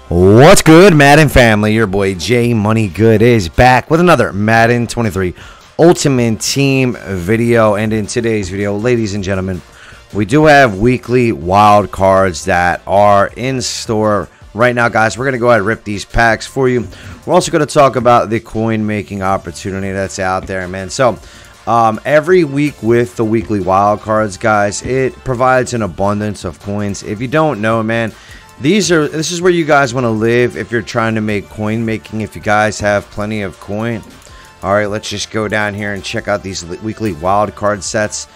What's good, Madden family? Your boy J Money Good is back with another Madden 23 Ultimate Team video. And in today's video, ladies and gentlemen, we do have weekly wild cards that are in store right now, guys. We're going to go ahead and rip these packs for you. We're also going to talk about the coin making opportunity that's out there, man. So every week with the weekly wild cards, guys, it provides an abundance of coins. If you don't know, man, this is where you guys want to live if you're trying to make coin making. If you guys have plenty of coin, all right, let's just go down here and check out these weekly wild card sets.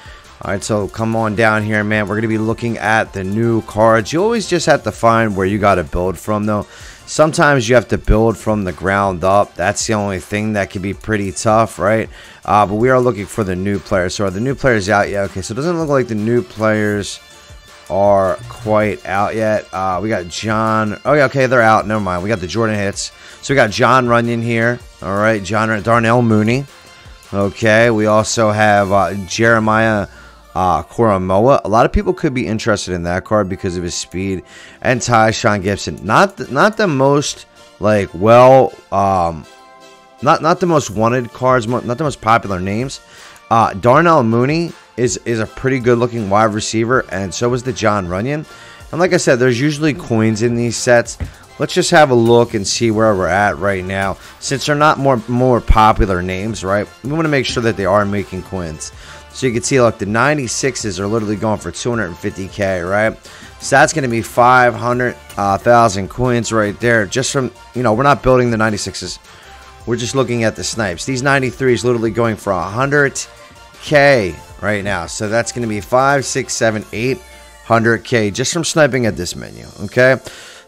All right, so come on down here, man. We're gonna be looking at the new cards. You always just have to find where you got to build from, though. Sometimes you have to build from the ground up. That's the only thing that can be pretty tough, right? But we are looking for the new players. So are the new players out yet? Okay, so it doesn't look like the new players are quite out yet. We got John. Oh yeah, okay, they're out. Never mind. We got the Jordan hits. So we got John Runyon here. All right, Darnell Mooney. Okay, we also have Jeremiah Koromoa. A lot of people could be interested in that card because of his speed. And Tyshawn Gibson. Not the most like not the most wanted cards. Not the most popular names. Darnell Mooney is a pretty good looking wide receiver, and so is the John Runyon. And like I said, there's usually coins in these sets. Let's just have a look and see where we're at right now. Since they're not more popular names, right? We want to make sure that they are making coins. So you can see, look, the 96s are literally going for 250K, right? So that's going to be 500,000 coins right there. Just from, you know, we're not building the 96s. We're just looking at the snipes. These 93s literally going for 100K right now. So that's going to be 5, 6, 7, 800K just from sniping at this menu, okay?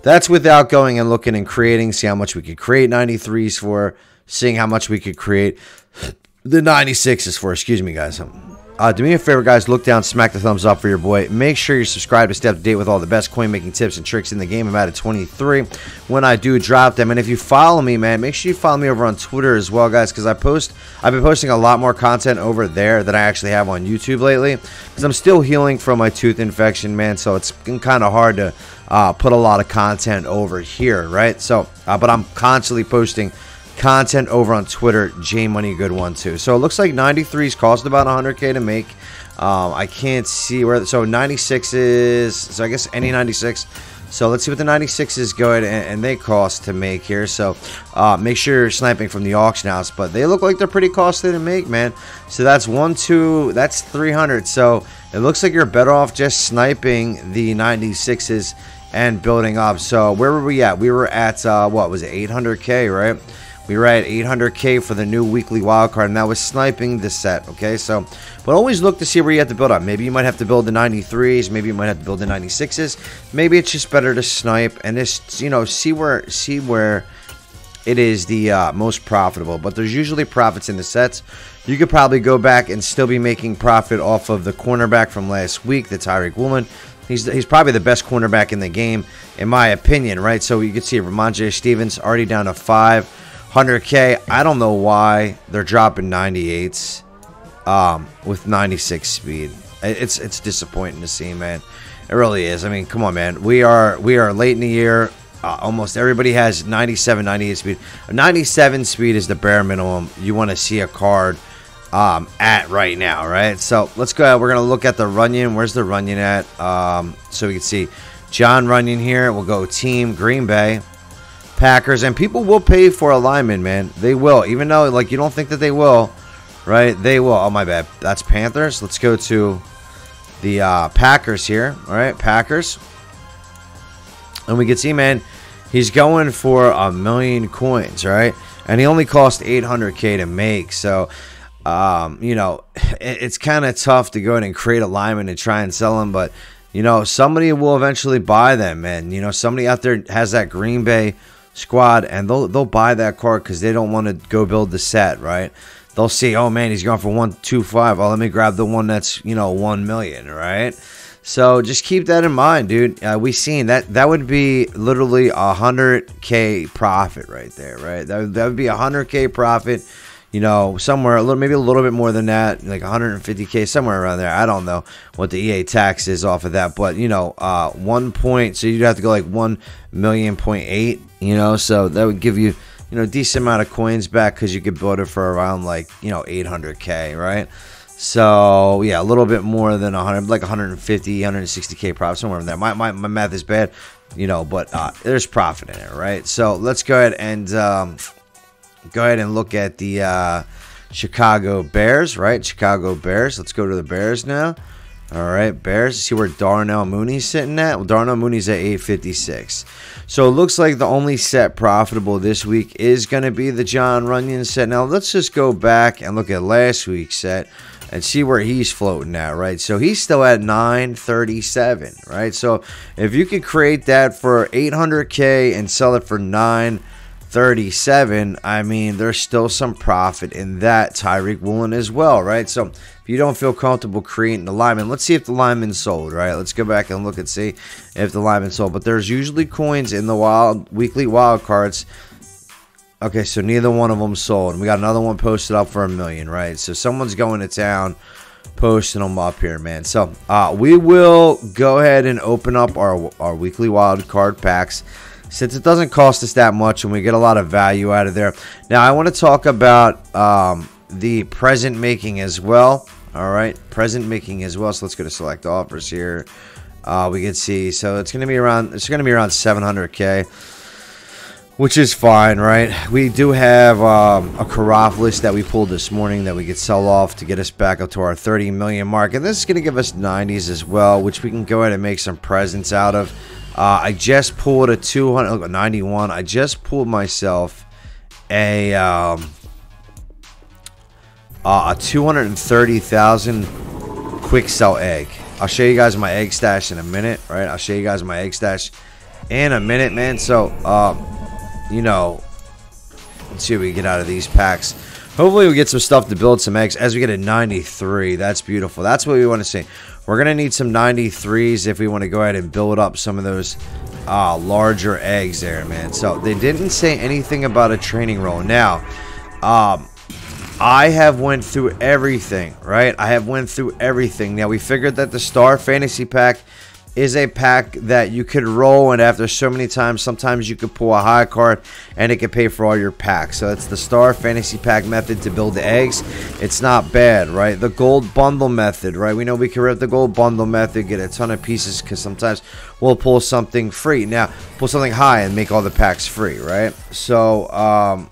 That's without going and looking and creating, see how much we could create 93s for, seeing how much we could create the 96s for. Excuse me, guys. Do me a favor, guys. Look down, smack the thumbs up for your boy. Make sure you're subscribed to stay up to date with all the best coin making tips and tricks in the game. I'm at 23 when I do drop them. And if you follow me, man, make sure you follow me over on Twitter as well, guys, because I've been posting a lot more content over there than I actually have on YouTube lately, because I'm still healing from my tooth infection, man. So it's been kind of hard to put a lot of content over here, right? So, but I'm constantly posting content over on Twitter, JMoneyGood12. So it looks like 93s cost about 100K to make. I can't see where. So 96 is. So I guess any 96. So let's see what the 96s go ahead and they cost to make here. So make sure you're sniping from the auction house. But they look like they're pretty costly to make, man. So that's 1, 2. That's 300. So it looks like you're better off just sniping the 96s and building up. So where were we at? We were at what was it? 800K, right? We were at 800K for the new weekly wild card, and that was sniping the set, okay? So, but always look to see where you have to build up. Maybe you might have to build the 93s. Maybe you might have to build the 96s. Maybe it's just better to snipe and just, you know, see where it is the most profitable. But there's usually profits in the sets. You could probably go back and still be making profit off of the cornerback from last week, the Tyreek Woolen. He's probably the best cornerback in the game, in my opinion, right? So you can see Ramondre Stevens already down to 500K. I don't know why they're dropping 98s with 96 speed. It's disappointing to see, man. It really is. I mean, come on, man. We are late in the year. Almost everybody has 97, 98 speed. 97 speed is the bare minimum you want to see a card at right now, right? So let's go ahead. We're gonna look at the Runyon. Where's the Runyon at? So we can see John Runyon here. We'll go team Green Bay Packers, and people will pay for a lineman, man. They will, even though like you don't think that they will, right? They will. Oh, my bad. That's Panthers. Let's go to the Packers here. All right, Packers, and we can see, man, he's going for 1,000,000 coins, right? And he only cost 800K to make. So you know, it's kind of tough to go ahead and create a lineman and try and sell them, but you know, somebody will eventually buy them, man. You know, somebody out there has that Green Bay squad, and they'll buy that card because they don't want to go build the set, right? They'll see, oh man, he's going for 125. Oh, let me grab the one that's, you know, 1 million, right? So just keep that in mind, dude. We seen that would be literally 100K profit right there, right? That would be 100K profit. you know, somewhere maybe a little bit more than that, like 150K, somewhere around there. I don't know what the EA tax is off of that, but you know, 1 point, so you'd have to go like 1.8 million, you know, so that would give you, you know, a decent amount of coins back, because you could build it for around like, you know, 800K, right? So yeah, a little bit more than 100, like 150, 160K profit, somewhere in there. My math is bad, you know, but there's profit in it, right? So let's go ahead and look at the Chicago Bears, right? Chicago Bears. Let's go to the Bears now. All right, Bears. See where Darnell Mooney's sitting at? Well, Darnell Mooney's at 856. So it looks like the only set profitable this week is going to be the John Runyon set. Now, let's just go back and look at last week's set and see where he's floating at, right? So he's still at 937, right? So if you could create that for 800K and sell it for 937, I mean, there's still some profit in that, Tyreek Woolen as well, right? So if you don't feel comfortable creating the lineman, let's see if the lineman sold, right? Let's go back and look and see if the lineman sold. But there's usually coins in the weekly wild cards. Okay, so neither one of them sold. We got another one posted up for $1 million, right? So someone's going to town posting them up here, man. So we will go ahead and open up our weekly wild card packs, since it doesn't cost us that much and we get a lot of value out of there. Now, I want to talk about the present making as well. All right, present making as well. So let's go to select offers here. We can see, so it's going to be around 700K, which is fine, right? We do have a Karoflis that we pulled this morning that we could sell off to get us back up to our 30 million mark, and this is going to give us 90s as well, which we can go ahead and make some presents out of. I just pulled a 291. I just pulled myself a 230,000 quick sell egg. I'll show you guys my egg stash in a minute, right? I'll show you guys my egg stash in a minute, man. So, you know, let's see what we get out of these packs. Hopefully we get some stuff to build some eggs as we get a 93. That's beautiful. That's what we want to see. We're going to need some 93s if we want to go ahead and build up some of those larger eggs there, man. So they didn't say anything about a training roll. Now, I have went through everything, right? I have went through everything. Now, we figured that the Star Fantasy Pack is a pack that you could roll, and after so many times, sometimes you could pull a high card and it could pay for all your packs. So it's the Star Fantasy Pack method to build the eggs. It's not bad, right? The Gold Bundle method, right? We know we can rip the Gold Bundle method, get a ton of pieces, because sometimes we'll pull something free. Now, pull something high and make all the packs free, right? So,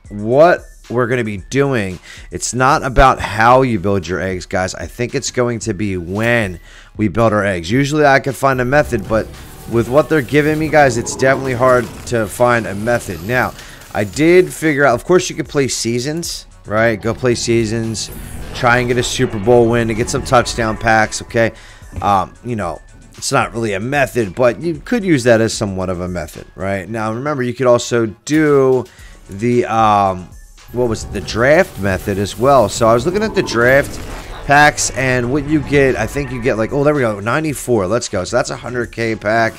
what we're going to be doing, it's not about how you build your eggs, guys. I think it's going to be when we build our eggs. Usually I could find a method, but with what they're giving me, guys, it's definitely hard to find a method. Now, I did figure out, of course, you could play seasons, right? Go play seasons, try and get a Super Bowl win to get some touchdown packs, okay? You know, it's not really a method, but you could use that as somewhat of a method, right? Now, remember, you could also do the what was it, the draft method as well. So I was looking at the draft packs, and what you get, I think you get like, oh, there we go, 94. Let's go. So that's a 100K pack.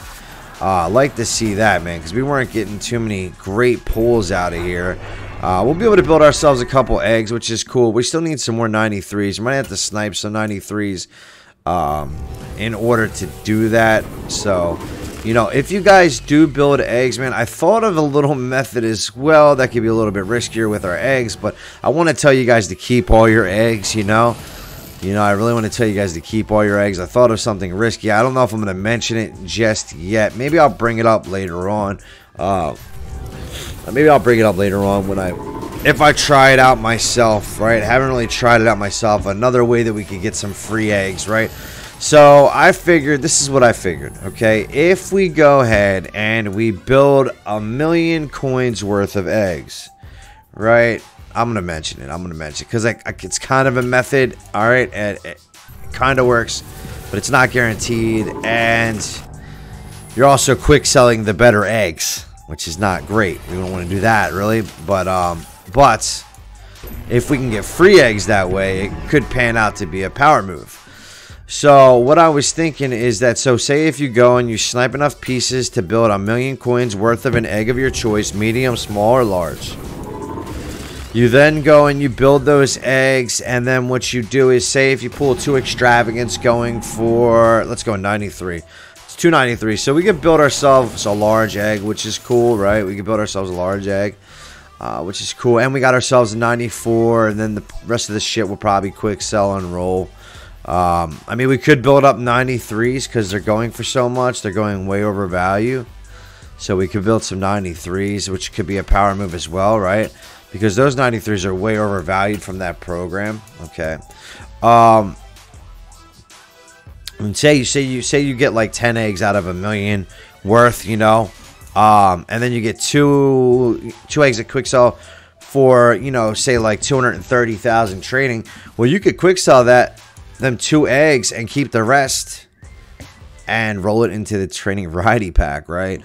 I like to see that, man, because we weren't getting too many great pulls out of here. We'll be able to build ourselves a couple eggs, which is cool. We still need some more 93s. We might have to snipe some 93s in order to do that. So, you know, if you guys do build eggs, man, I thought of a little method as well that could be a little bit riskier with our eggs, but I want to tell you guys to keep all your eggs, you know. I really want to tell you guys to keep all your eggs. I thought of something risky. I don't know if I'm going to mention it just yet. Maybe I'll bring it up later on. Maybe I'll bring it up later on if I try it out myself, right? I haven't really tried it out myself. Another way that we could get some free eggs, right? So I figured, this is what I figured, okay? If we go ahead and we build 1 million coins worth of eggs, right? I'm going to mention it because it's kind of a method, all right? And it kind of works, but it's not guaranteed. And you're also quick selling the better eggs, which is not great. We don't want to do that, really. But if we can get free eggs that way, it could pan out to be a power move. So what I was thinking is that, so say if you go and you snipe enough pieces to build 1 million coins worth of an egg of your choice, medium, small, or large. You then go and you build those eggs, and then what you do is, say if you pull 2 extravagance going for, let's go 93. It's 293. So we can build ourselves a large egg, which is cool, right? We can build ourselves a large egg, which is cool. And we got ourselves a 94, and then the rest of the shit will probably quick sell and roll. I mean, we could build up 93s because they're going for so much. They're going way over value. So we could build some 93s, which could be a power move as well, right? Because those 93s are way overvalued from that program. Okay. And say you get like 10 eggs out of a million worth, you know, and then you get two eggs at quick sell for, you know, say like 230,000 trading. Well, you could quick sell them 2 eggs and keep the rest and roll it into the training variety pack, right?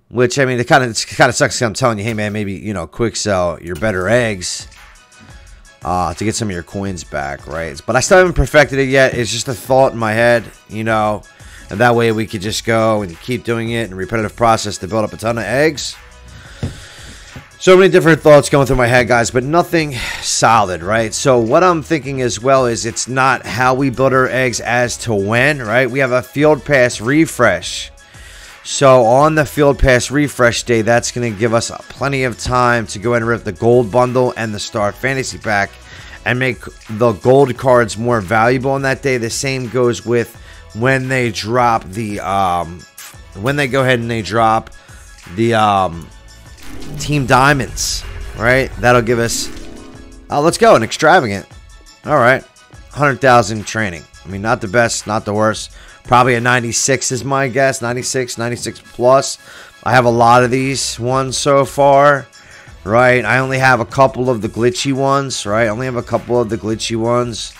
Which, I mean, it kind of sucks. I'm telling you, hey man, maybe, you know, quick sell your better eggs to get some of your coins back, right? But I still haven't perfected it yet. It's just a thought in my head, you know, and that way we could just go and keep doing it in a repetitive process to build up a ton of eggs. So many different thoughts going through my head, guys, but nothing solid, right? So what I'm thinking as well is it's not how we build our eggs as to when, right? We have a field pass refresh. So on the field pass refresh day, that's going to give us plenty of time to go ahead and rip the gold bundle and the star fantasy pack and make the gold cards more valuable on that day. The same goes with when they drop the when they go ahead and they drop the team diamonds, right? That'll give us let's go, an extravagant. All right, 100,000 training. I mean, not the best, not the worst. Probably a 96 is my guess. 96 plus. I have a lot of these ones so far, right? I only have a couple of the glitchy ones, right? I only have a couple of the glitchy ones.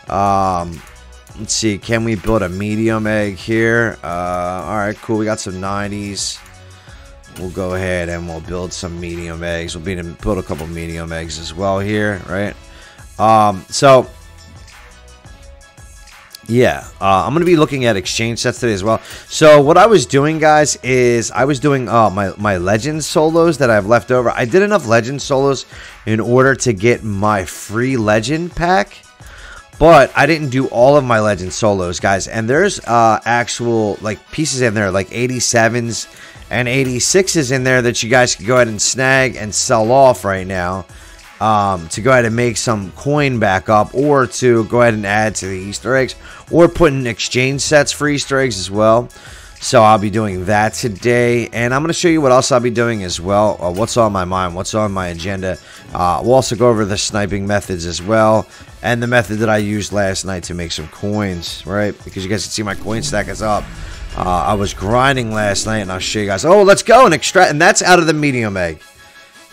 Let's see. Can we build a medium egg here? All right, cool. We got some 90s. We'll go ahead and we'll build some medium eggs. We'll build a couple medium eggs as well here, right? So... yeah, I'm going to be looking at exchange sets today as well. So what I was doing, guys, is I was doing my Legends solos that I have left over. I did enough Legends solos in order to get my free Legend pack, but I didn't do all of my Legend solos, guys. And there's actual like pieces in there, like 87s and 86s in there that you guys can go ahead and snag and sell off right now. To go ahead and make some coin back up, or to go ahead and add to the Easter eggs, or put in exchange sets for Easter eggs as well. So I'll be doing that today, and I'm going to show you what else I'll be doing as well. What's on my mind, what's on my agenda. We'll also go over the sniping methods as well, and the method that I used last night to make some coins, right? Because you guys can see my coin stack is up. I was grinding last night, and I'll show you guys. Oh, let's go and extract, and that's out of the medium egg.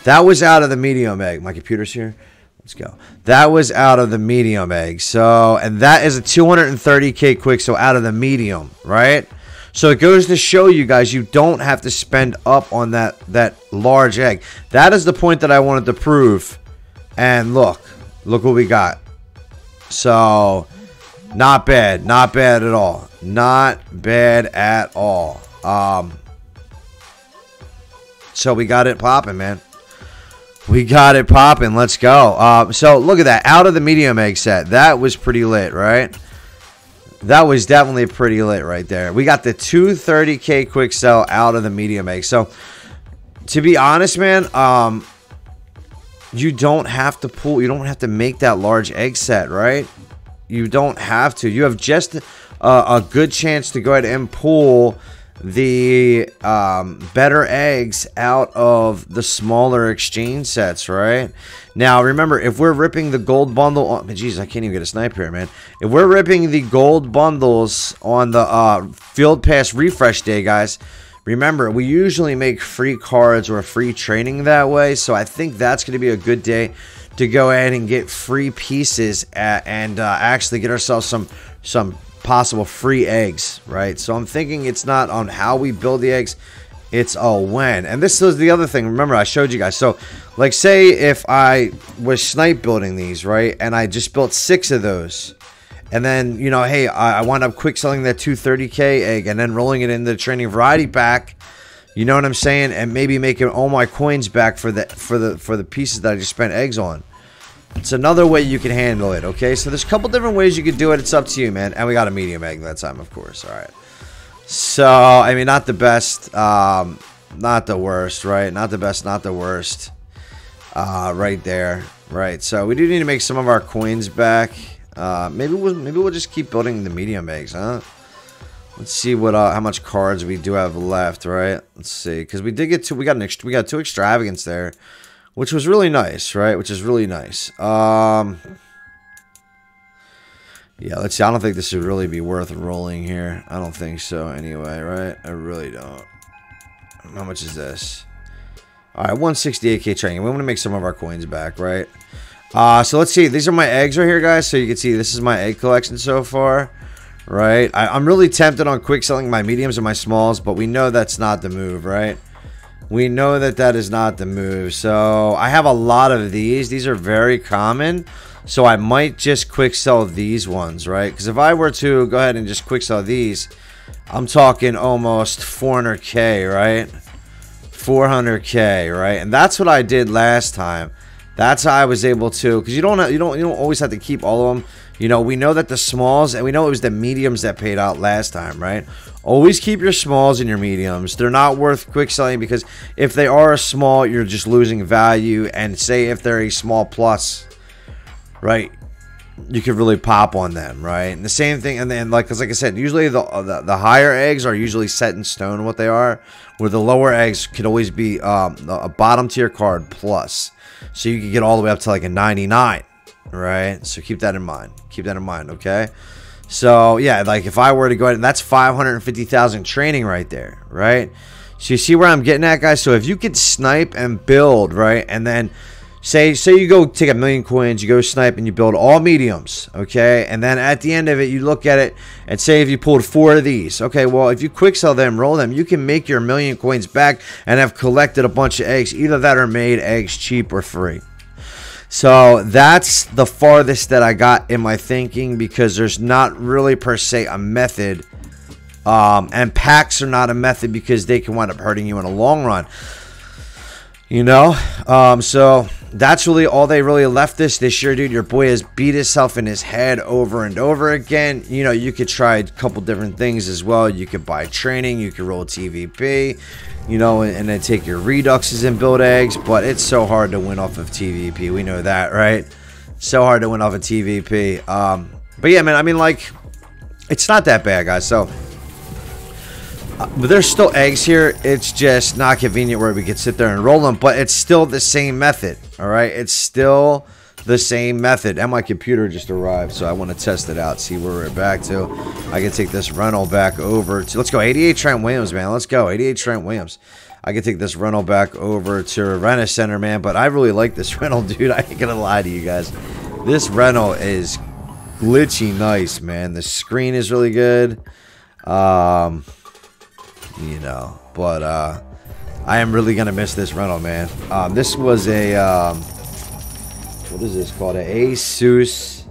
That was out of the medium egg. My computer's here. Let's go. That was out of the medium egg. So, and that is a 230k quick. So out of the medium, right? So it goes to show you guys, you don't have to spend up on that large egg. That is the point that I wanted to prove. And look what we got. So not bad at all. Not bad at all. So we got it popping, man. We got it popping. Let's go. So look at that. Out of the medium egg set. That was pretty lit, right? That was definitely pretty lit right there. We got the 230k quick sell out of the medium egg. So to be honest, man, you don't have to pull. You don't have to make that large egg set, right? You don't have to. You have just a good chance to go ahead and pull the better eggs out of the smaller exchange sets, right? Now remember, if we're ripping the gold bundle on, jeez, I can't even get a snipe here, man. If we're ripping the gold bundles on the field pass refresh day, guys, remember, we usually make free cards or free training that way. So I think that's going to be a good day to go ahead and get free pieces and actually get ourselves some possible free eggs, right? So I'm thinking it's not on how we build the eggs, it's when. And this is the other thing. Remember, I showed you guys. So like, say if I was snipe building these, right, and I just built 6 of those, and then, you know, hey, I wound up quick selling that 230k egg and then rolling it in the training variety pack You know what I'm saying? And maybe making all my coins back for the pieces that I just spent eggs on. It's another way you can handle it, okay? So there's a couple different ways you could do it. It's up to you, man. And we got a medium egg that time, of course. All right. So, I mean, not the best, not the worst, right? Not the best, not the worst. Right there. Right. So we do need to make some of our coins back. Maybe we'll just keep building the medium eggs, huh? Let's see what how much cards we do have left, right? Let's see, because we did get we got 2 extravagance there, which was really nice, right? Which is really nice. Yeah, let's see. I don't think this would really be worth rolling here. I don't think so anyway, right? I really don't. How much is this? All right, 168k training. We want to make some of our coins back, right? So let's see. These are my eggs right here, guys. So you can see this is my egg collection so far, right? I'm really tempted on quick selling my mediums and my smalls, but we know that's not the move, right? We know that that is not the move. So I have a lot of these. These are very common. So I might just quick sell these ones, right? Because if I were to go ahead and just quick sell these, I'm talking almost 400k, right? 400k, right? And that's what I did last time. That's how I was able to, because you don't always have to keep all of them. You know, we know that the smalls, and we know it was the mediums that paid out last time, right? Always keep your smalls and your mediums. They're not worth quick selling, because if they are a small, you're just losing value. And say if they're a small plus, right, you could really pop on them, right? And the same thing, and then like I said, usually the higher eggs are usually set in stone what they are, where the lower eggs could always be a bottom tier card plus, so you can get all the way up to like a 99, right? So keep that in mind. Keep that in mind, okay? So yeah, like if I were to go ahead, and that's 550,000 training right there, right? So you see where I'm getting at, guys? So if you could snipe and build, right, and then say you go take 1,000,000 coins, you go snipe and you build all mediums, okay? And then at the end of it, you look at it and say if you pulled 4 of these, okay, well, if you quick sell them, roll them, you can make your 1,000,000 coins back and have collected a bunch of eggs, either that or made eggs cheap or free. So that's the farthest that I got in my thinking, because there's not really per se a method, and packs are not a method because they can wind up hurting you in the long run. You know, so that's really all they really left this year, dude. Your boy has beat himself in his head over and over again. You know, you could try a couple different things as well. You could buy training, you could roll TVP, you know, and then take your reduxes and build eggs. But it's so hard to win off of TVP. We know that, right? So hard to win off of TVP. But yeah, man, I mean, like, it's not that bad, guys. So but there's still eggs here. It's just not convenient where we could sit there and roll them, but it's still the same method. All right, it's still the same method. And my computer just arrived, so I want to test it out, see where we're back to. I can take this rental back over to, let's go 88 Trent Williams, man. Let's go 88 Trent Williams. I can take this rental back over to Rent Center, man. But I really like this rental, dude. I ain't gonna lie to you guys. This rental is glitchy nice, man. The screen is really good. You know, but I am really gonna miss this rental, man. This was a what is this called? A Asus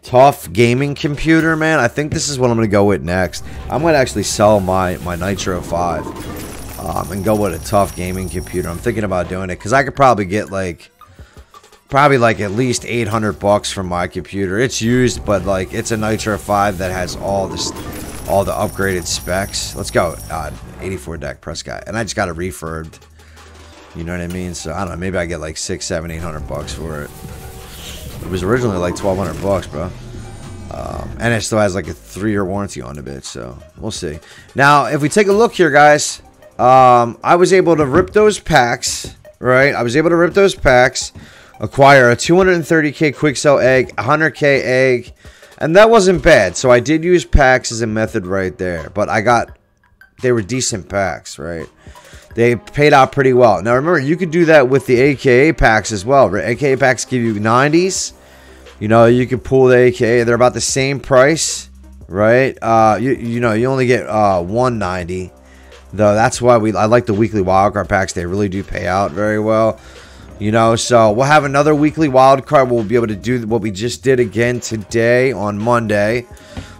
Tough gaming computer, man. I think this is what I'm gonna go with next. I might actually sell my Nitro 5 and go with a Tough gaming computer. I'm thinking about doing it because I could probably get like at least 800 bucks from my computer. It's used, but like it's a Nitro 5 that has all the upgraded specs. Let's go. 84 Dak Prescott, and I just got it refurbed. You know what I mean? So I don't know. Maybe I get like 600, 700, 800 bucks for it. It was originally like 1,200 bucks, bro. And it still has like a 3-year warranty on the bitch. So we'll see. Now, if we take a look here, guys, I was able to rip those packs. Right? I was able to rip those packs, acquire a 230k quick sell egg, 100k egg. And that wasn't bad. So I did use packs as a method right there. But they were decent packs, right? They paid out pretty well. Now remember, you could do that with the AKA packs as well. Right? AKA packs give you 90s. You know, you can pull the AKA. They're about the same price, right? You know, you only get 190. Though that's why I like the weekly wildcard packs. They really do pay out very well. You know, so we'll have another weekly wild card. We'll be able to do what we just did again today on Monday.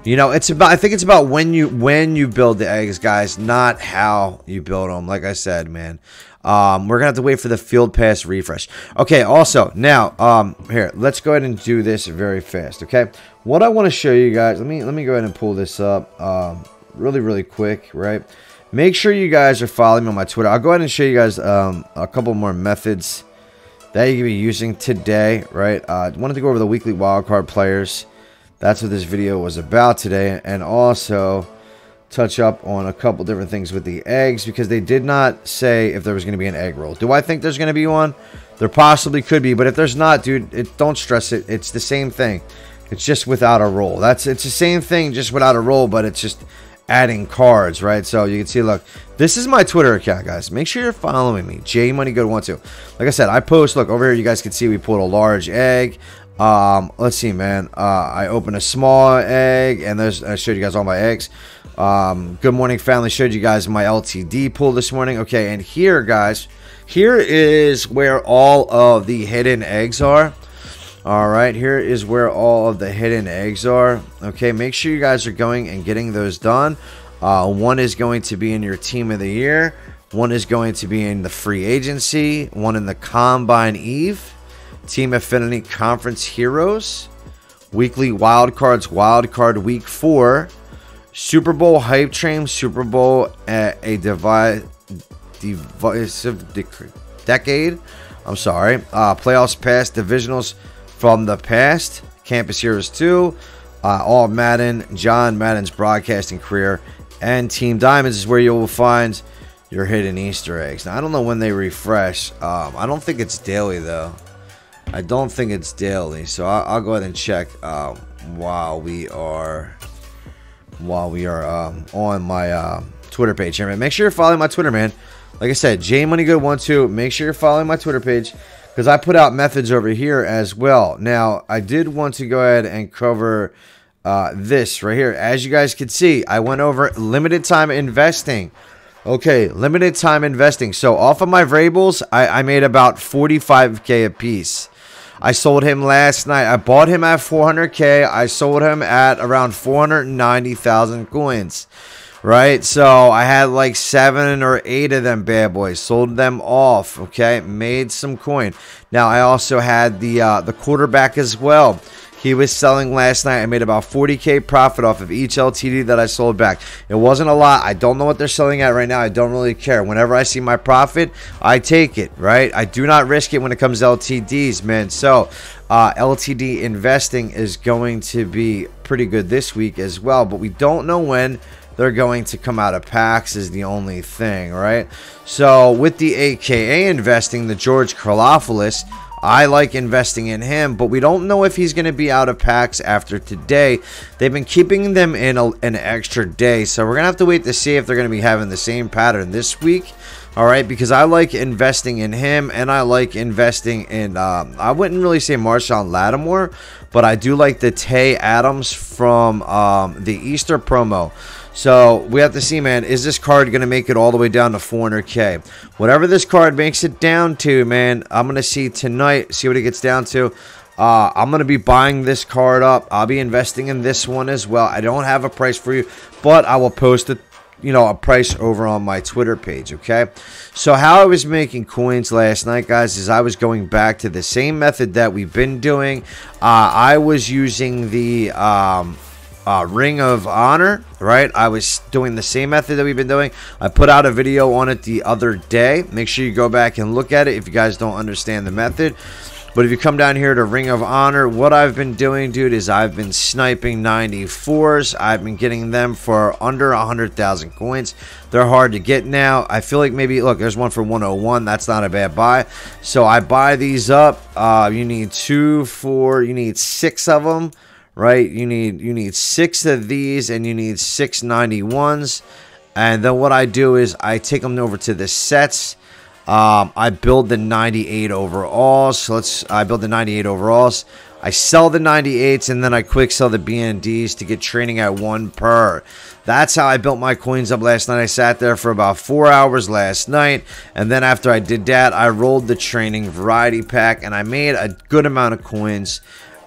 You know, it's about, I think it's about when you build the eggs, guys, not how you build them. Like I said, man, we're gonna have to wait for the field pass refresh. Okay, also now, here, let's go ahead and do this very fast. Okay, what I want to show you guys, let me go ahead and pull this up really quick, right? Make sure you guys are following me on my Twitter. I'll go ahead and show you guys a couple more methods that you can be using today, right? I wanted to go over the weekly wildcard players. That's what this video was about today, and also touch up on a couple different things with the eggs, because they did not say if there was going to be an egg roll. Do I think there's going to be one? There possibly could be, but if there's not, dude, don't stress it. It's the same thing. It's just without a roll. It's the same thing, just without a roll, but it's just adding cards, right? So you can see, look, this is my Twitter account, guys. Make sure you're following me, JMoneyGood12. Like I said, I post, look over here, you guys can see we pulled a large egg. Let's see, man. I opened a small egg, and I showed you guys all my eggs. Good morning, family. Showed you guys my LTD pull this morning. Okay, and here, guys, here is where all of the hidden eggs are. All right, here is where all of the hidden eggs are. Okay, make sure you guys are going and getting those done. One is going to be in your team of the year. One is going to be in the free agency. One in the Combine Eve. Team Affinity Conference Heroes, Weekly Wildcards, Wildcard Week 4, Super Bowl Hype Train, Super Bowl a divisive decade. I'm sorry. Playoffs past, Divisionals from the past, Campus Heroes 2, All Madden, John Madden's broadcasting career, and Team Diamonds is where you will find your hidden Easter eggs. Now, I don't know when they refresh. I don't think it's daily, though. I don't think it's daily, so I'll go ahead and check while we are on my Twitter page here, man. Make sure you're following my Twitter, man. Like I said, JMoneyGood12. Make sure you're following my Twitter page, because I put out methods over here as well. Now, I did want to go ahead and cover this right here. As you guys can see, I went over limited time investing. Okay, limited time investing. So off of my variables, I made about 45K a piece. I sold him last night. I bought him at 400K. I sold him at around 490,000 coins. Right? So I had like 7 or 8 of them bad boys. Sold them off. Okay? Made some coin. Now I also had the quarterback as well. He was selling last night. I made about 40K profit off of each LTD that I sold back. It wasn't a lot. I don't know what they're selling at right now. I don't really care. Whenever I see my profit, I take it, right? I do not risk it when it comes to LTDs, man. So LTD investing is going to be pretty good this week as well, but we don't know when they're going to come out of packs is the only thing, right? So with the AKA investing, the George Karlopoulos, I like investing in him, but we don't know if he's going to be out of packs after today. They've been keeping them in an extra day, so we're going to have to wait to see if they're going to be having the same pattern this week. All right, because I like investing in him, and I like investing in, I wouldn't really say Marshawn Lattimore, but I do like the Tay Adams from the Easter promo. So we have to see, man, is this card going to make it all the way down to 400K? Whatever this card makes it down to, man, I'm going to see tonight, see what it gets down to. I'm going to be buying this card up. I'll be investing in this one as well. I don't have a price for you, but I will post it, a price over on my Twitter page, okay? So how I was making coins last night, guys, is I was going back to the same method that we've been doing. I was using the Ring of Honor, right? I was doing the same method that we've been doing. I put out a video on it the other day. Make sure you go back and look at it if you guys don't understand the method. But if you come down here to Ring of Honor, what I've been doing, dude, is I've been sniping 94s. I've been getting them for under 100,000 coins. They're hard to get now. I feel like maybe, look, there's one for 101. That's not a bad buy. So I buy these up. You need 2, 4, you need 6 of them. Right, you need 6 of these, and you need 6 91s. And then what I do is I take them over to the sets. I build the 98 overalls. So I build the 98 overalls. I sell the 98s, and then I quick sell the BNDs to get training at 1 per. That's how I built my coins up last night. I sat there for about 4 hours last night, and then after I did that, I rolled the training variety pack, and I made a good amount of coins.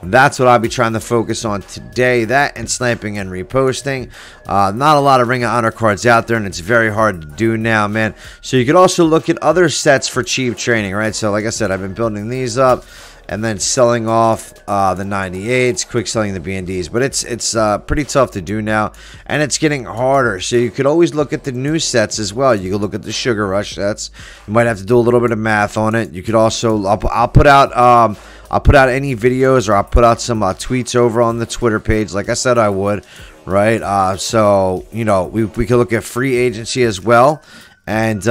That's what I'll be trying to focus on today. That and sniping and reposting. Not a lot of Ring of Honor cards out there, and it's very hard to do now, man. So you could also look at other sets for cheap training, right? So like I said, I've been building these up and then selling off the 98s, quick selling the BNDs. But it's pretty tough to do now, and it's getting harder. So you could always look at the new sets as well. You could look at the Sugar Rush sets. You might have to do a little bit of math on it. You could also, I'll put out any videos, or I'll put out some tweets over on the Twitter page, like I said I would, right? So, you know, we could look at free agency as well. And,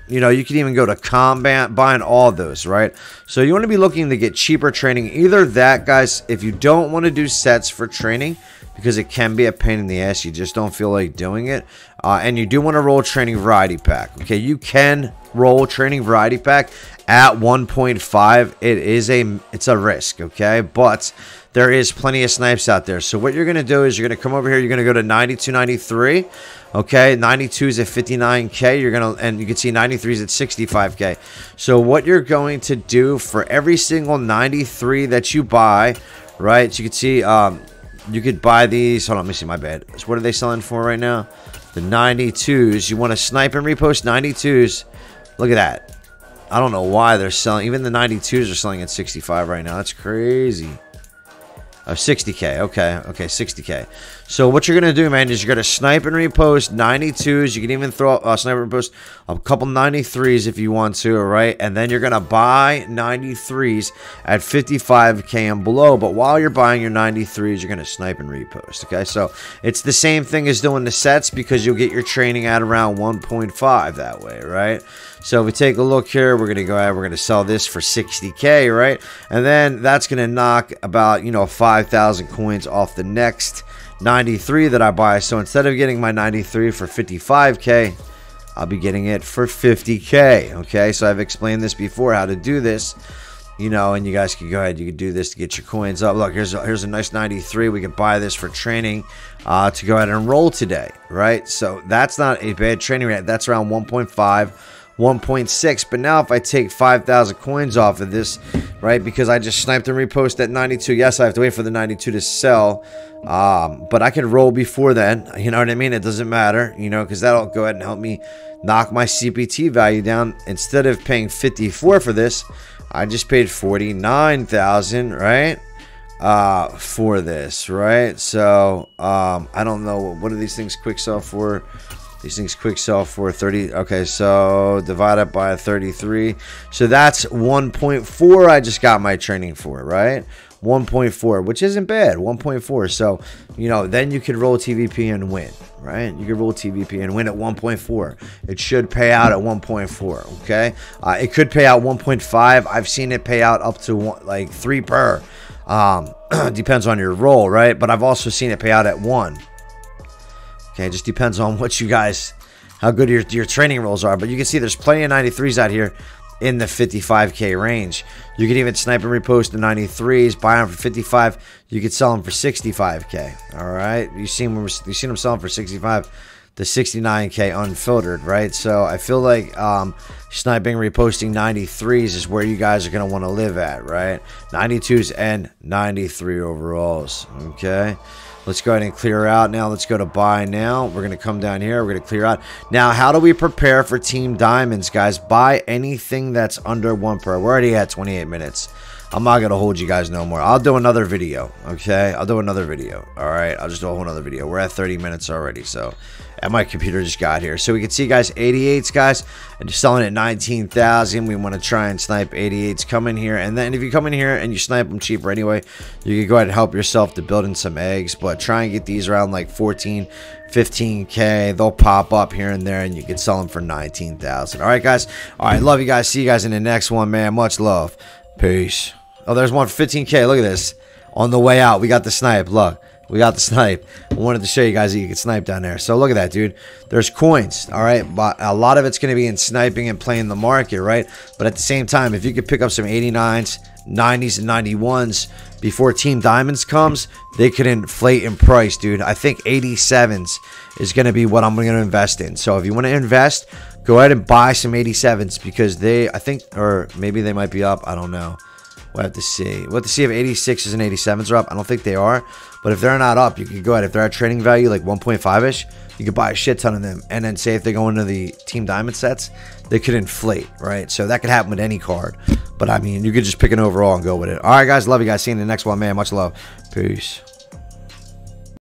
you know, you can even go to combat, buying all those, right? So you want to be looking to get cheaper training. Either that, guys, if you don't want to do sets for training, because it can be a pain in the ass, you just don't feel like doing it, and you do want to roll training variety pack. Okay, you can roll training variety pack at 1.5. It's a risk, okay, but there is plenty of snipes out there. So what you're going to do is you're going to come over here, you're going to go to 92, 93. Okay, 92's at 59K. You're gonna, and you can see 93's at 65K. So what you're going to do for every single 93 that you buy, right? So you can see, you could buy these. Hold on, let me see. My bad. So what are they selling for right now? The 92s. You want to snipe and repost 92s. Look at that. I don't know why they're selling. Even the 92s are selling at 65 right now. That's crazy. 60K. Okay, 60K. So what you're going to do, man, is you're going to snipe and repost 92s. You can even throw snipe and repost a couple 93s if you want to, all right? And then you're going to buy 93s at 55K and below. But while you're buying your 93s, you're going to snipe and repost, okay? So it's the same thing as doing the sets, because you'll get your training at around 1.5 that way, right? So if we take a look here, we're going to go ahead, we're going to sell this for 60K, right? And then that's going to knock about, you know, 5,000 coins off the next 93 that I buy. So instead of getting my 93 for 55K, I'll be getting it for 50K, okay? So I've explained this before, how to do this, you know, and you guys can go ahead, you can do this to get your coins up. Look, here's a nice 93. We could buy this for training to go ahead and roll today, right? So that's not a bad training rate. That's around 1.5. 1.6. But now if I take 5,000 coins off of this, right, because I just sniped and repost at 92, yes, I have to wait for the 92 to sell, but I can roll before then, you know what I mean? It doesn't matter, you know, because that'll go ahead and help me knock my CPT value down. Instead of paying 54 for this, I just paid 49,000, right, for this, right? So I don't know, what are these things quick sell for? These things quick sell for 30. Okay, so divide it by 33. So that's 1.4 I just got my training for, right? 1.4, which isn't bad. 1.4. So, you know, then you could roll TVP and win, right? You could roll TVP and win at 1.4. It should pay out at 1.4, okay? It could pay out 1.5. I've seen it pay out up to like 3 per. Depends on your roll, right? But I've also seen it pay out at 1. Okay, it just depends on what you guys, how good your training rolls are. But you can see there's plenty of 93s out here in the 55K range. You can even snipe and repost the 93s, buy them for 55. You could sell them for 65K. All right, you seen them selling for 65, the 69K unfiltered, right? So I feel like sniping, reposting 93s is where you guys are gonna want to live at, right? 92s and 93 overalls. Okay. Let's go ahead and clear out now. Let's go to buy now. We're going to come down here. We're going to clear out. Now, how do we prepare for Team Diamonds, guys? Buy anything that's under 1 per. We're already at 28 minutes. I'm not going to hold you guys no more. I'll do another video, okay? I'll do another video, all right? I'll just do a whole other video. We're at 30 minutes already, so... And my computer just got here. So we can see, guys, 88s, guys. And just selling at 19,000. We want to try and snipe 88s. Come in here. And then if you come in here and you snipe them cheaper anyway, you can go ahead and help yourself to build in some eggs. But try and get these around like 14, 15K. They'll pop up here and there, and you can sell them for 19,000. All right, guys. All right, love you guys. See you guys in the next one, man. Much love. Peace. Oh, there's one for 15K. Look at this. On the way out, we got the snipe. Look. We got the snipe. I wanted to show you guys that you can snipe down there. So look at that, dude. There's coins, all right? But a lot of it's going to be in sniping and playing the market, right? But at the same time, if you could pick up some 89s, 90s, and 91s before Team Diamonds comes, they could inflate in price, dude. I think 87s is going to be what I'm going to invest in. So if you want to invest, go ahead and buy some 87s because they, I think, or maybe they might be up. I don't know. We'll have to see. We'll have to see if 86s and 87s are up. I don't think they are. But if they're not up, you could go ahead. If they're at trading value, like 1.5-ish, you could buy a shit ton of them. And then say if they go into the Team Diamond sets, they could inflate, right? So that could happen with any card. But, I mean, you could just pick an overall and go with it. All right, guys. Love you guys. See you in the next one, man. Much love. Peace.